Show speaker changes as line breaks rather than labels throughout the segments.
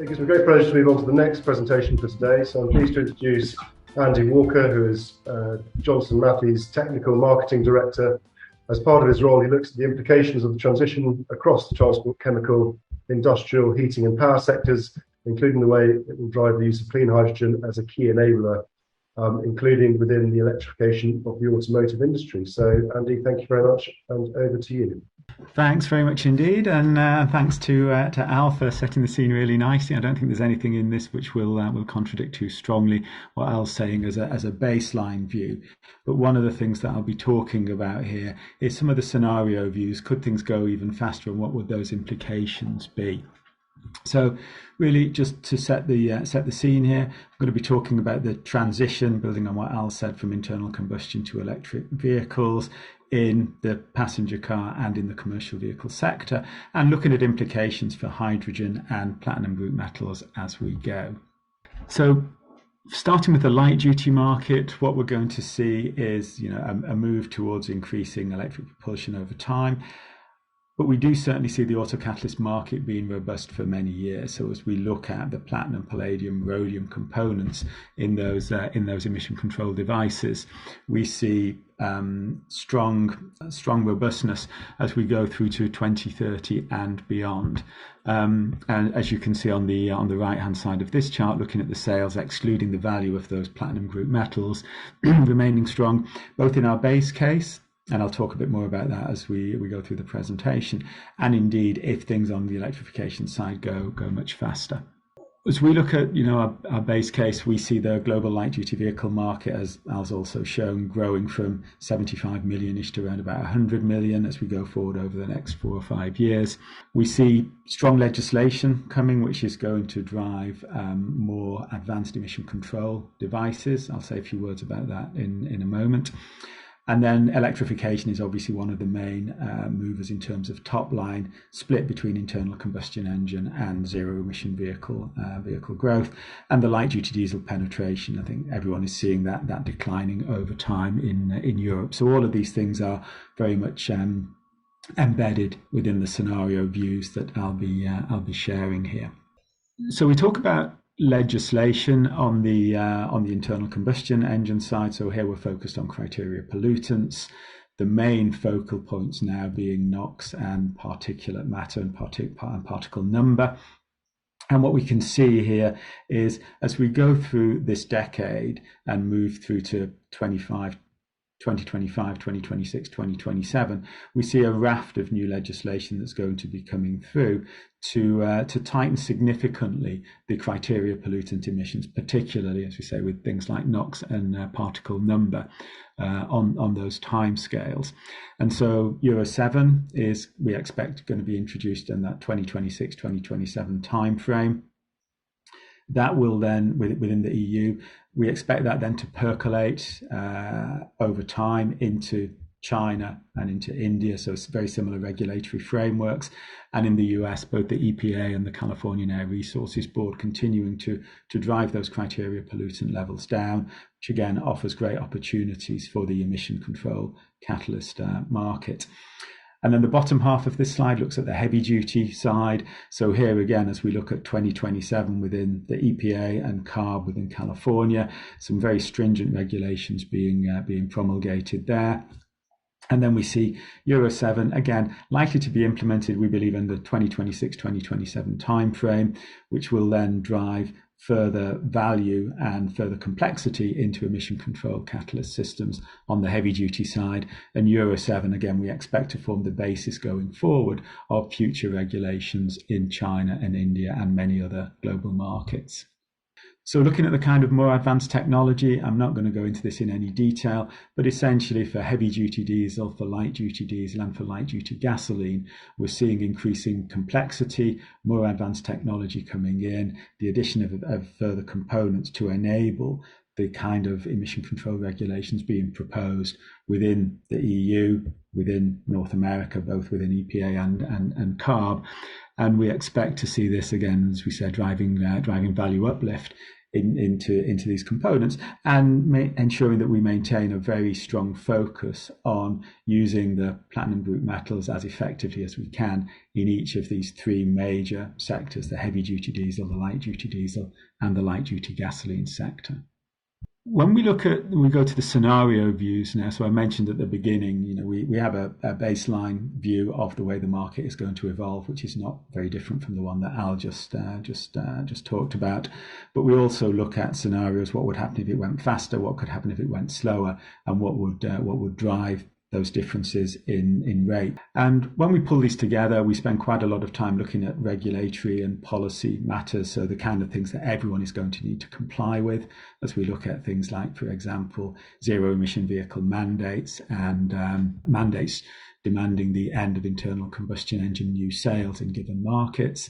It gives me great pleasure to move on to the next presentation for today. So I'm pleased to introduce Andy Walker, who is Johnson Matthey's Technical Marketing Director. As part of his role, he looks at the implications of the transition across the transport, chemical, industrial, heating and power sectors, including the way it will drive the use of clean hydrogen as a key enabler, including within the electrification of the automotive industry. So, Andy, thank you very much, and over to you.
Thanks very much indeed, and thanks to Al for setting the scene really nicely. I don't think there's anything in this which will contradict too strongly what Al's saying as a baseline view. But one of the things that I'll be talking about here is some of the scenario views. Could things go even faster, and what would those implications be? So really just to set the scene here, I'm going to be talking about the transition, building on what Al said, from internal combustion to electric vehicles in the passenger car and in the commercial vehicle sector, and looking at implications for hydrogen and platinum group metals as we go. So starting with the light duty market, what we're going to see is a move towards increasing electric propulsion over time. But we do certainly see the autocatalyst market being robust for many years. So as we look at the platinum, palladium, rhodium components in those emission control devices, we see strong robustness as we go through to 2030 and beyond. And as you can see on the right hand side of this chart, looking at the sales excluding the value of those platinum group metals, remaining strong both in our base case, and I'll talk a bit more about that as we go through the presentation, and indeed if things on the electrification side go much faster. As we look at our base case, we see the global light duty vehicle market, as Al's also shown, growing from 75 million-ish to around about 100 million as we go forward over the next 4 or 5 years. We see strong legislation coming, which is going to drive more advanced emission control devices. I'll say a few words about that in a moment. And then electrification is obviously one of the main movers in terms of top line, split between internal combustion engine and zero emission vehicle growth, and the light duty diesel penetration. I think everyone is seeing that declining over time in Europe. So all of these things are very much embedded within the scenario views that I'll be sharing here. So we talk about legislation on the internal combustion engine side. So here we're focused on criteria pollutants, the main focal points now being NOx and particulate matter and particle number. And what we can see here is as we go through this decade and move through to 2025, 2026, 2027, we see a raft of new legislation that's going to be coming through to tighten significantly the criteria pollutant emissions, particularly, as we say, with things like NOx and particle number on those timescales. And so Euro 7 is, we expect, going to be introduced in that 2026, 2027 timeframe. That will then, within the EU, we expect that then to percolate over time into China and into India. So it's very similar regulatory frameworks. And in the US, both the EPA and the Californian Air Resources Board continuing to drive those criteria pollutant levels down, which again offers great opportunities for the emission control catalyst market. And then the bottom half of this slide looks at the heavy duty side. So here again, as we look at 2027 within the EPA and CARB within California, some very stringent regulations being promulgated there. And then we see Euro 7, again, likely to be implemented, we believe, in the 2026-2027 timeframe, which will then drive further value and further complexity into emission control catalyst systems on the heavy duty side. And Euro 7, again, we expect to form the basis going forward of future regulations in China and India and many other global markets. So looking at the kind of more advanced technology, I'm not going to go into this in any detail, but essentially for heavy duty diesel, for light duty diesel and for light duty gasoline, we're seeing increasing complexity, more advanced technology coming in, the addition of further components to enable the kind of emission control regulations being proposed within the EU, within North America, both within EPA and CARB. And we expect to see this again, as we said, driving value uplift into these components, and ensuring that we maintain a very strong focus on using the platinum group metals as effectively as we can in each of these three major sectors: the heavy duty diesel, the light duty diesel, and the light duty gasoline sector. When we go to the scenario views now, so I mentioned at the beginning, we have a baseline view of the way the market is going to evolve, which is not very different from the one that Al just talked about. But we also look at scenarios: what would happen if it went faster, what could happen if it went slower, and what would drive those differences in rate. And when we pull these together, we spend quite a lot of time looking at regulatory and policy matters, so the kind of things that everyone is going to need to comply with, as we look at things like, for example, zero emission vehicle mandates and mandates demanding the end of internal combustion engine new sales in given markets.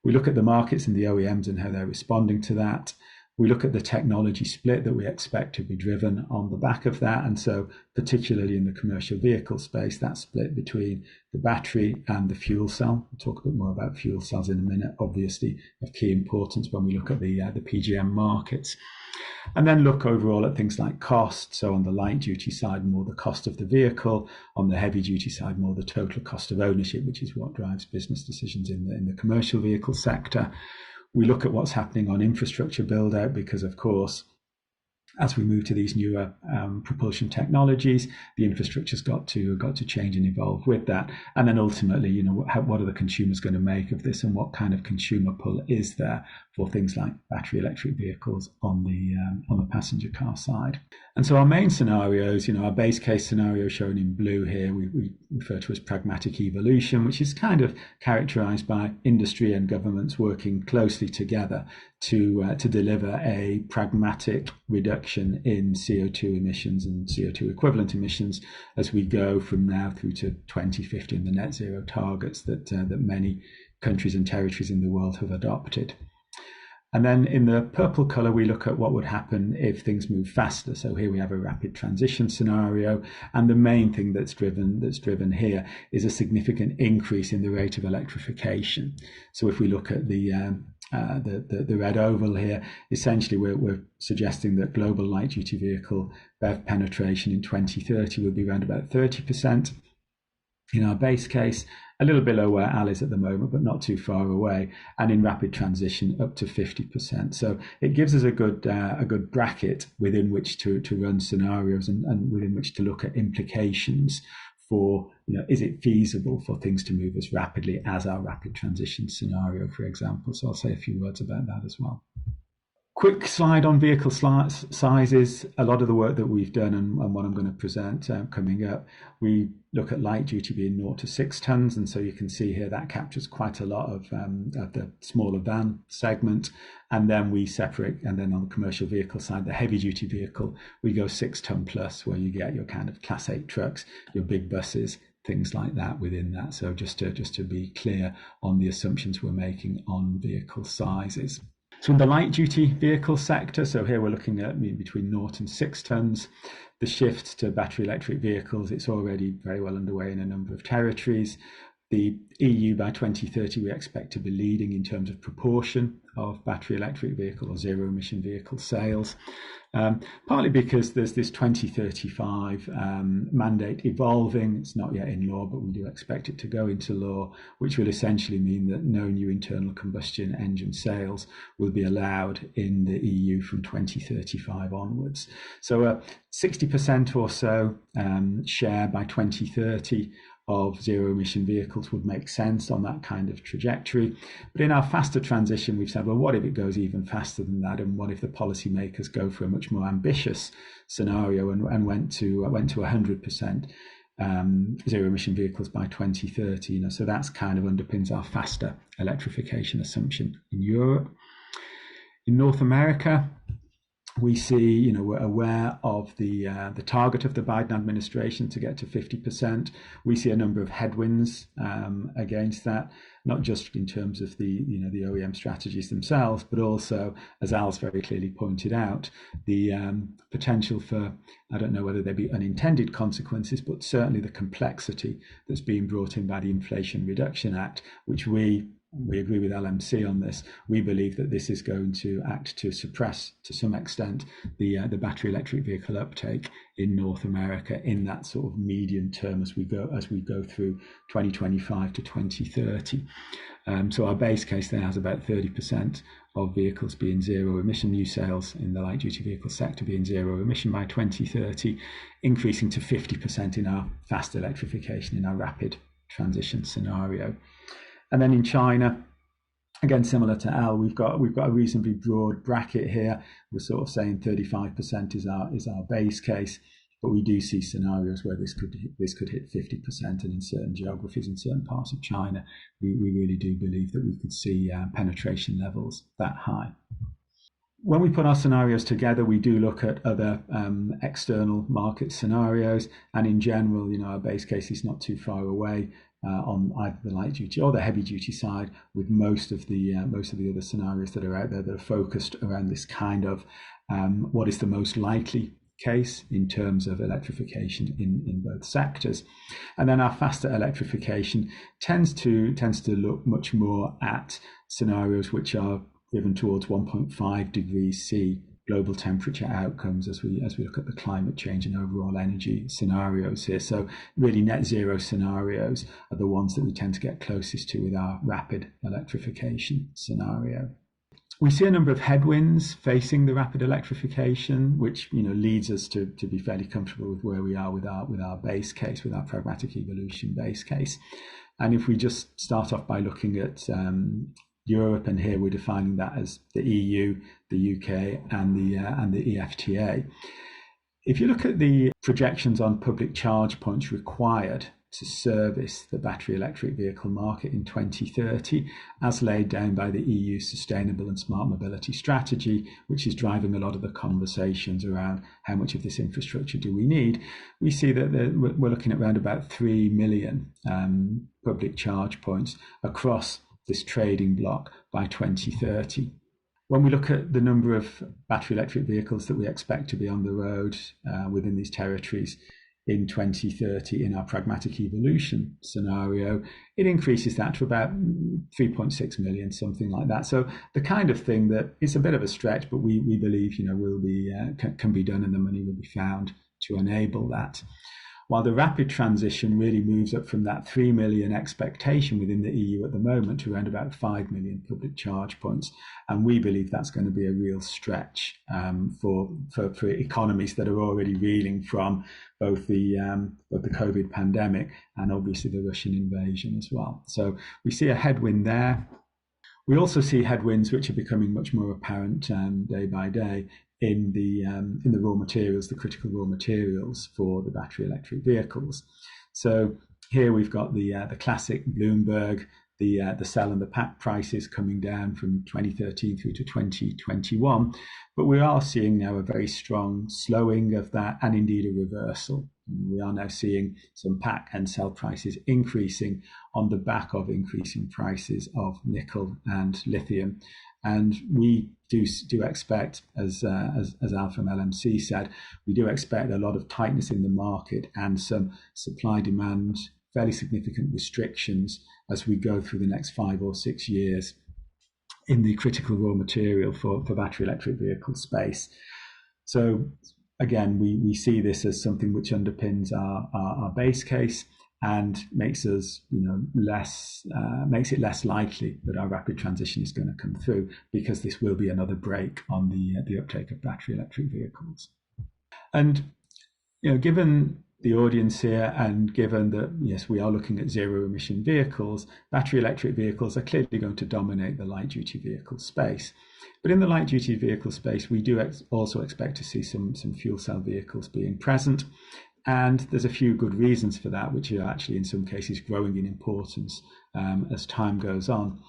We look at the markets and the OEMs and how they're responding to that. We look at the technology split that we expect to be driven on the back of that. And so particularly in the commercial vehicle space, that split between the battery and the fuel cell. We'll talk a bit more about fuel cells in a minute, obviously of key importance when we look at the PGM markets. And then look overall at things like cost. So on the light duty side, more the cost of the vehicle. On the heavy duty side, more the total cost of ownership, which is what drives business decisions in the commercial vehicle sector. We look at what's happening on infrastructure build out, because of course, as we move to these newer propulsion technologies, the infrastructure's got to change and evolve with that. And then ultimately, what are the consumers going to make of this, and what kind of consumer pull is there for things like battery electric vehicles on the passenger car side? And so our main scenarios, our base case scenario shown in blue here, we refer to as pragmatic evolution, which is kind of characterized by industry and governments working closely together to deliver a pragmatic reduction in CO2 emissions and CO2 equivalent emissions as we go from now through to 2050 and the net zero targets that many countries and territories in the world have adopted. And then in the purple color, we look at what would happen if things move faster. So here we have a rapid transition scenario. And the main thing that's driven here is a significant increase in the rate of electrification. So if we look at the red oval here, essentially we're suggesting that global light duty vehicle BEV penetration in 2030 will be around about 30%. In our base case, a little below where Al is at the moment, but not too far away, and in rapid transition up to 50%. So it gives us a good bracket within which to run scenarios and within which to look at implications for, is it feasible for things to move as rapidly as our rapid transition scenario, for example. So I'll say a few words about that as well. Quick slide on vehicle sizes. A lot of the work that we've done and what I'm going to present coming up, we look at light duty being 0 to 6 tons. And so you can see here that captures quite a lot of the smaller van segment. And then we separate, and then on the commercial vehicle side, the heavy duty vehicle, we go 6 ton plus, where you get your kind of class 8 trucks, your big buses, things like that within that. So just to be clear on the assumptions we're making on vehicle sizes. So in the light duty vehicle sector, so here we're looking at between 0 and 6 tons. The shift to battery electric vehicles, it's already very well underway in a number of territories. The EU by 2030, we expect to be leading in terms of proportion of battery electric vehicle or zero emission vehicle sales, partly because there's this 2035 mandate evolving. It's not yet in law, but we do expect it to go into law, which will essentially mean that no new internal combustion engine sales will be allowed in the EU from 2035 onwards. So 60% or so share by 2030 of zero emission vehicles would make sense on that kind of trajectory. But in our faster transition, we've said, well, what if it goes even faster than that? And what if the policymakers go for a much more ambitious scenario and went to 100% zero emission vehicles by 2030? So that's kind of underpins our faster electrification assumption in Europe. In North America, we see, we're aware of the target of the Biden administration to get to 50%. We see a number of headwinds against that, not just in terms of the OEM strategies themselves, but also, as Al's very clearly pointed out, the potential for, I don't know whether there be unintended consequences, but certainly the complexity that's being brought in by the Inflation Reduction Act, which we we agree with LMC on this. We believe that this is going to act to suppress, to some extent, the battery electric vehicle uptake in North America in that sort of medium term as we go through 2025 to 2030. So our base case then has about 30% of vehicles being zero emission, new sales in the light duty vehicle sector being zero emission by 2030, increasing to 50% in our fast electrification, in our rapid transition scenario. And then in China, again, similar to Al, we've got a reasonably broad bracket here. We're sort of saying 35% is our base case, but we do see scenarios where this could hit 50%, and in certain geographies, in certain parts of China, we really do believe that we could see penetration levels that high. When we put our scenarios together, we do look at other external market scenarios, and in general, our base case is not too far away on either the light duty or the heavy duty side, with most of the other scenarios that are out there that are focused around this kind of what is the most likely case in terms of electrification in both sectors. And then our faster electrification tends to look much more at scenarios which are driven towards 1.5 degrees C global temperature outcomes as we look at the climate change and overall energy scenarios here. So really net zero scenarios are the ones that we tend to get closest to with our rapid electrification scenario. We see a number of headwinds facing the rapid electrification, which leads us to be fairly comfortable with where we are with our base case, with our pragmatic evolution base case. And if we just start off by looking at Europe, and here we're defining that as the EU, the UK, and the EFTA. If you look at the projections on public charge points required to service the battery electric vehicle market in 2030, as laid down by the EU Sustainable and Smart Mobility Strategy, which is driving a lot of the conversations around how much of this infrastructure do we need, we see that we're looking at around about 3 million public charge points across this trading block by 2030. When we look at the number of battery electric vehicles that we expect to be on the road within these territories in 2030 in our pragmatic evolution scenario, it increases that to about 3.6 million, something like that. So the kind of thing that is a bit of a stretch, but we believe will be can be done, and the money will be found to enable that. While the rapid transition really moves up from that 3 million expectation within the EU at the moment to around about 5 million public charge points. And we believe that's going to be a real stretch for economies that are already reeling from both the COVID pandemic and obviously the Russian invasion as well. So we see a headwind there. We also see headwinds which are becoming much more apparent day by day in the raw materials, the critical raw materials for the battery electric vehicles. So here we've got the classic Bloomberg, the cell and the pack prices coming down from 2013 through to 2021, but we are seeing now a very strong slowing of that, and indeed a reversal. We are now seeing some pack and cell prices increasing on the back of increasing prices of nickel and lithium. And we do expect, as Al from LMC said, we do expect a lot of tightness in the market and some supply-demand, fairly significant restrictions as we go through the next 5 or 6 years in the critical raw material for battery electric vehicle space. So again, we see this as something which underpins our base case and makes us, makes it less likely that our rapid transition is going to come through, because this will be another brake on the uptake of battery electric vehicles. And given the audience here, and given that yes, we are looking at zero emission vehicles, battery electric vehicles are clearly going to dominate the light duty vehicle space. But in the light duty vehicle space, we do also expect to see some fuel cell vehicles being present. And there's a few good reasons for that, which are actually in some cases growing in importance as time goes on.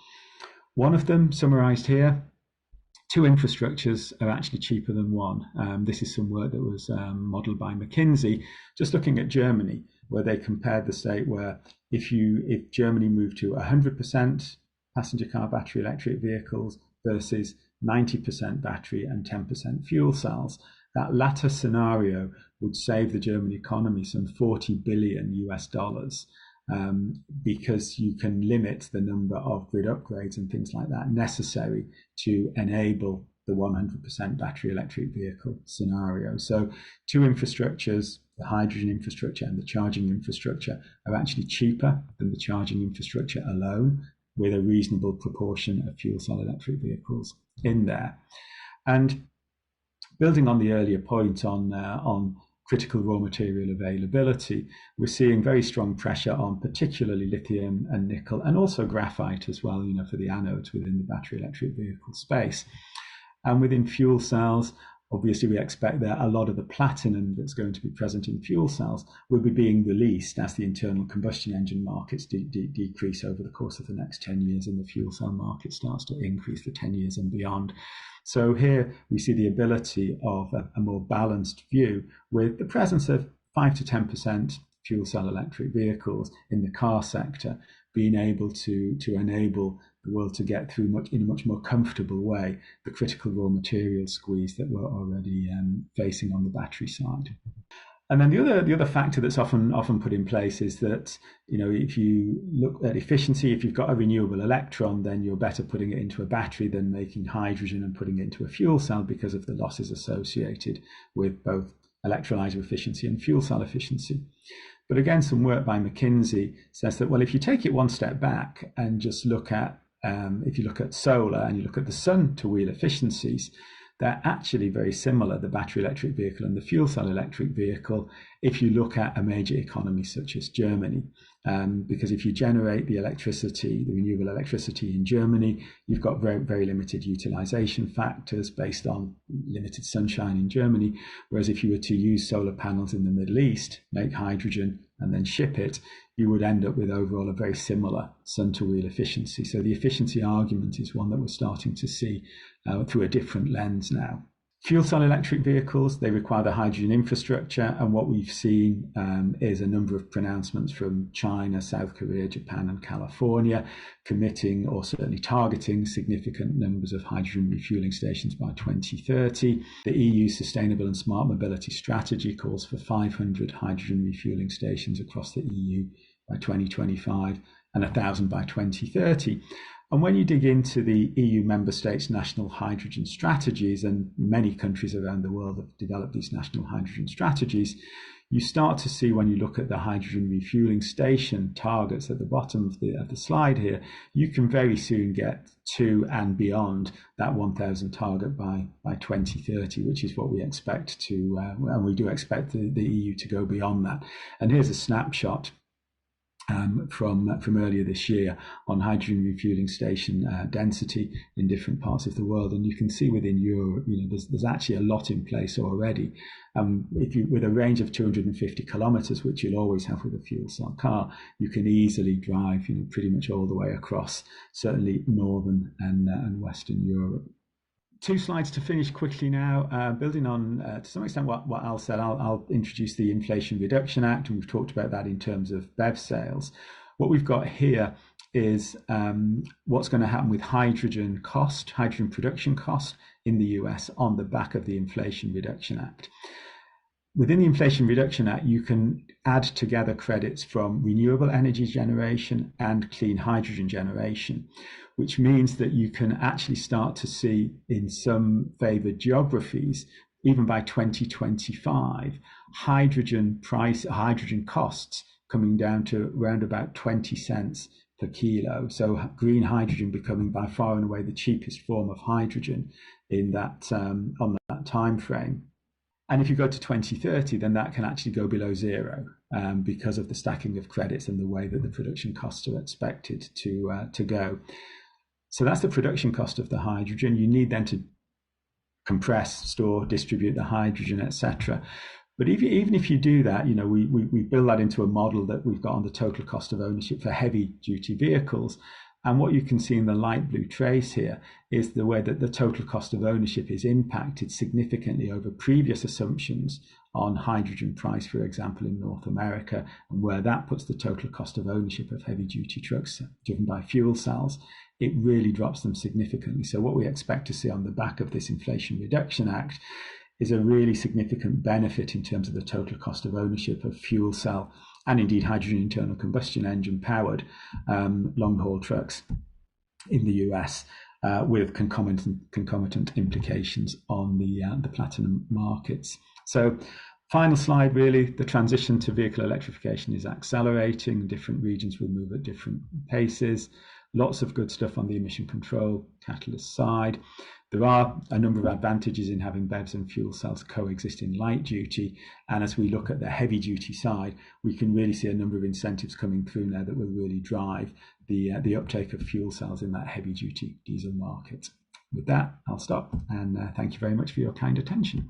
One of them, summarised here, 2 infrastructures are actually cheaper than one. This is some work that was modelled by McKinsey, just looking at Germany, where they compared the state where if Germany moved to 100% passenger car battery electric vehicles versus 90% battery and 10% fuel cells, that latter scenario would save the German economy some $40 billion because you can limit the number of grid upgrades and things like that necessary to enable the 100% battery electric vehicle scenario. So two infrastructures, the hydrogen infrastructure and the charging infrastructure, are actually cheaper than the charging infrastructure alone, with a reasonable proportion of fuel cell electric vehicles in there. And building on the earlier point on critical raw material availability, we're seeing very strong pressure on particularly lithium and nickel, and also graphite as well, for the anodes within the battery electric vehicle space. And within fuel cells, obviously we expect that a lot of the platinum that's going to be present in fuel cells will be being released as the internal combustion engine markets decrease over the course of the next 10 years and the fuel cell market starts to increase for 10 years and beyond. So here we see the ability of a more balanced view with the presence of 5 to 10% fuel cell electric vehicles in the car sector being able to enable the world to get through in a much more comfortable way the critical raw material squeeze that we're already facing on the battery side. And then the other factor that's often put in place is that, if you look at efficiency, if you've got a renewable electron, then you're better putting it into a battery than making hydrogen and putting it into a fuel cell because of the losses associated with both electrolyzer efficiency and fuel cell efficiency. But again, some work by McKinsey says that, well, if you take it one step back and just look at, if you look at solar and you look at the sun to wheel efficiencies, they're actually very similar, the battery electric vehicle and the fuel cell electric vehicle, if you look at a major economy such as Germany. Because if you generate the electricity, the renewable electricity in Germany, you've got very, very limited utilization factors based on limited sunshine in Germany. Whereas if you were to use solar panels in the Middle East, make hydrogen and then ship it, you would end up with overall a very similar sun to wheel efficiency. So the efficiency argument is one that we're starting to see through a different lens now. Fuel cell electric vehicles, they require the hydrogen infrastructure, and what we've seen is a number of pronouncements from China, South Korea, Japan and California committing or certainly targeting significant numbers of hydrogen refueling stations by 2030. The EU Sustainable and Smart Mobility Strategy calls for 500 hydrogen refueling stations across the EU by 2025 and 1,000 by 2030. And when you dig into the EU member states' national hydrogen strategies, and many countries around the world have developed these national hydrogen strategies, you start to see, when you look at the hydrogen refueling station targets at the bottom of the slide here, you can very soon get to and beyond that 1,000 target by 2030, which is what we expect to, and we do expect the EU to go beyond that. And here's a snapshot from earlier this year on hydrogen refueling station density in different parts of the world, and you can see within Europe, there's actually a lot in place already. With a range of 250 kilometers, which you'll always have with a fuel cell car, you can easily drive, pretty much all the way across, certainly northern and western Europe. Two slides to finish quickly now. Building on, to some extent, what Al said, I'll introduce the Inflation Reduction Act, and we've talked about that in terms of BEV sales. What we've got here is what's going to happen with hydrogen production cost in the US on the back of the Inflation Reduction Act. Within the Inflation Reduction Act, you can add together credits from renewable energy generation and clean hydrogen generation, which means that you can actually start to see in some favored geographies, even by 2025, hydrogen costs coming down to around about 20 cents per kilo. So green hydrogen becoming by far and away the cheapest form of hydrogen in that on that time frame. And if you go to 2030, then that can actually go below zero because of the stacking of credits and the way that the production costs are expected to go. So that's the production cost of the hydrogen. You need then to compress, store, distribute the hydrogen, etc. But even if you do that, we build that into a model that we've got on the total cost of ownership for heavy duty vehicles. And what you can see in the light blue trace here is the way that the total cost of ownership is impacted significantly over previous assumptions on hydrogen price, for example, in North America, and where that puts the total cost of ownership of heavy duty trucks driven by fuel cells, it really drops them significantly. So what we expect to see on the back of this Inflation Reduction Act is a really significant benefit in terms of the total cost of ownership of fuel cell and indeed hydrogen internal combustion engine powered long-haul trucks in the US, with concomitant implications on the platinum markets. So final slide, really, the transition to vehicle electrification is accelerating. Different regions will move at different paces. Lots of good stuff on the emission control catalyst side. There are a number of advantages in having BEVs and fuel cells coexist in light duty. And as we look at the heavy duty side, we can really see a number of incentives coming through now that will really drive the uptake of fuel cells in that heavy duty diesel market. With that, I'll stop, and thank you very much for your kind attention.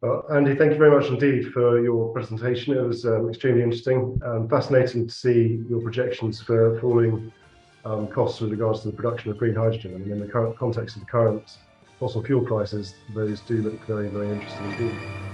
Well, Andy, thank you very much indeed for your presentation. It was extremely interesting and fascinating to see your projections for falling costs with regards to the production of green hydrogen. I mean, in the current context of the current fossil fuel prices, those do look very, very interesting indeed.